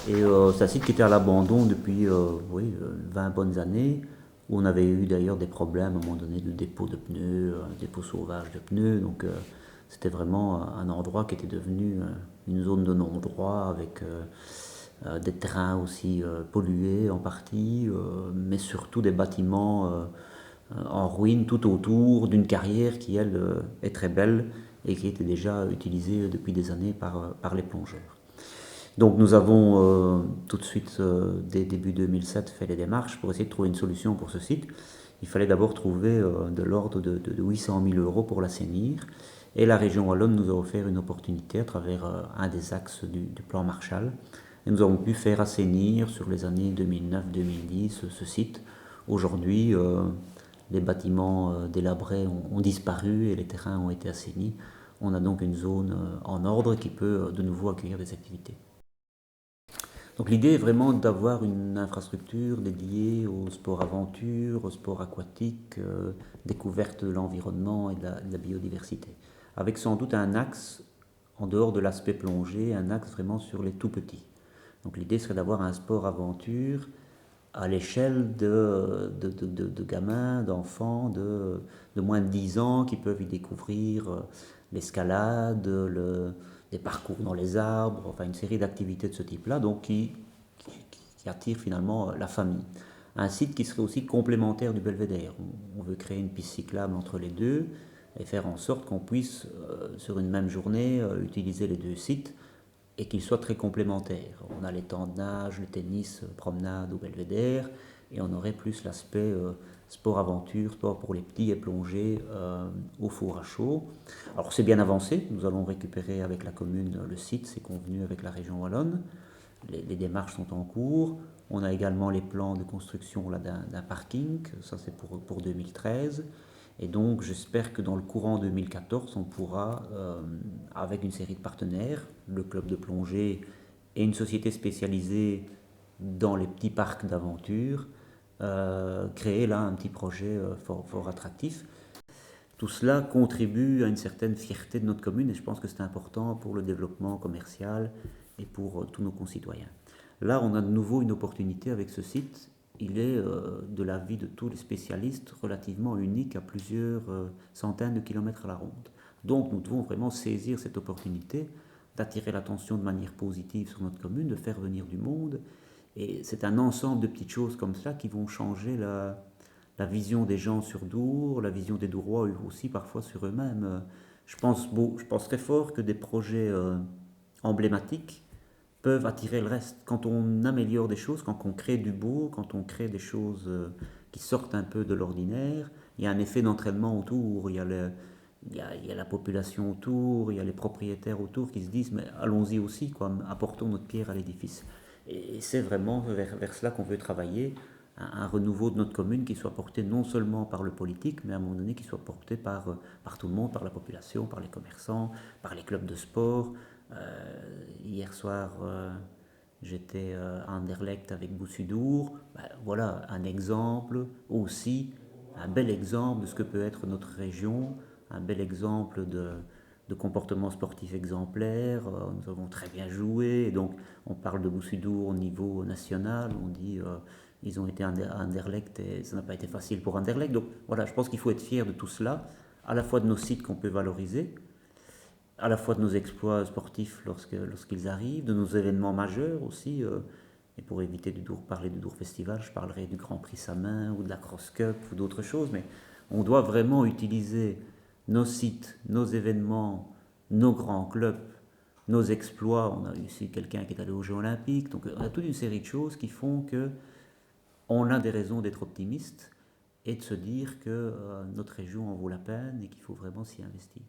Et c'est un site qui était à l'abandon depuis oui, 20 bonnes années, où on avait eu d'ailleurs des problèmes à un moment donné de dépôt de pneus, dépôt sauvage de pneus. Donc c'était vraiment un endroit qui était devenu une zone de non-droit avec des terrains aussi pollués en partie, mais surtout des bâtiments en ruine tout autour d'une carrière qui, elle, est très belle et qui était déjà utilisée depuis des années par les plongeurs. Donc nous avons tout de suite, dès début 2007, fait les démarches pour essayer de trouver une solution pour ce site. Il fallait d'abord trouver de l'ordre de 800 000 euros pour l'assainir. Et la région wallonne nous a offert une opportunité à travers un des axes du plan Marshall. Et nous avons pu faire assainir sur les années 2009-2010 ce site. Aujourd'hui, les bâtiments délabrés ont disparu et les terrains ont été assainis. On a donc une zone en ordre qui peut de nouveau accueillir des activités. Donc l'idée est vraiment d'avoir une infrastructure dédiée au sport aventure, au sport aquatique, découverte de l'environnement et de la biodiversité. Avec sans doute un axe, en dehors de l'aspect plongée, un axe vraiment sur les tout petits. Donc l'idée serait d'avoir un sport aventure à l'échelle de gamins, d'enfants de moins de 10 ans qui peuvent y découvrir l'escalade, les parcours dans les arbres, enfin une série d'activités de ce type-là, donc qui attirent finalement la famille. Un site qui serait aussi complémentaire du Belvédère. On veut créer une piste cyclable entre les deux et faire en sorte qu'on puisse, sur une même journée, utiliser les deux sites et qu'ils soient très complémentaires. On a les temps de nage, le tennis, promenade au Belvédère, et on aurait plus l'aspect sport-aventure, sport pour les petits et plongée au four à chaud. Alors c'est bien avancé, nous allons récupérer avec la commune le site, c'est convenu avec la région wallonne, les démarches sont en cours. On a également les plans de construction d'un parking, ça c'est pour 2013. Et donc j'espère que dans le courant 2014, on pourra, avec une série de partenaires, le club de plongée et une société spécialisée dans les petits parcs d'aventure, créer là un petit projet fort attractif. Tout cela contribue à une certaine fierté de notre commune et je pense que c'est important pour le développement commercial et pour tous nos concitoyens. Là, on a de nouveau une opportunité avec ce site. Il est, de l'avis de tous les spécialistes, relativement unique à plusieurs centaines de kilomètres à la ronde. Donc nous devons vraiment saisir cette opportunité d'attirer l'attention de manière positive sur notre commune, de faire venir du monde. Et c'est un ensemble de petites choses comme ça qui vont changer la vision des gens sur Dour, la vision des Dourois aussi parfois sur eux-mêmes. Je pense très fort que des projets emblématiques peuvent attirer le reste. Quand on améliore des choses, quand on crée du beau, quand on crée des choses qui sortent un peu de l'ordinaire, il y a un effet d'entraînement autour, il y a la population autour, il y a les propriétaires autour qui se disent mais allons-y aussi, quoi, apportons notre pierre à l'édifice. Et c'est vraiment vers cela qu'on veut travailler, un renouveau de notre commune qui soit porté non seulement par le politique, mais à un moment donné qui soit porté par tout le monde, par la population, par les commerçants, par les clubs de sport. Hier soir, j'étais à Anderlecht avec Boussudour. Ben, voilà un exemple aussi, un bel exemple de ce que peut être notre région, un bel exemple de comportement sportif exemplaire. Nous avons très bien joué. Et donc, on parle de Boussudour au niveau national. On dit ils ont été à Anderlecht et ça n'a pas été facile pour Anderlecht. Donc, voilà, je pense qu'il faut être fier de tout cela, à la fois de nos sites qu'on peut valoriser, à la fois de nos exploits sportifs lorsqu'ils arrivent, de nos événements majeurs aussi. Et pour éviter de parler du Dour Festival, je parlerai du Grand Prix Samin ou de la Cross Cup ou d'autres choses. Mais on doit vraiment utiliser nos sites, nos événements, nos grands clubs, nos exploits. On a ici quelqu'un qui est allé aux Jeux Olympiques. Donc on a toute une série de choses qui font que on a des raisons d'être optimiste et de se dire que notre région en vaut la peine et qu'il faut vraiment s'y investir.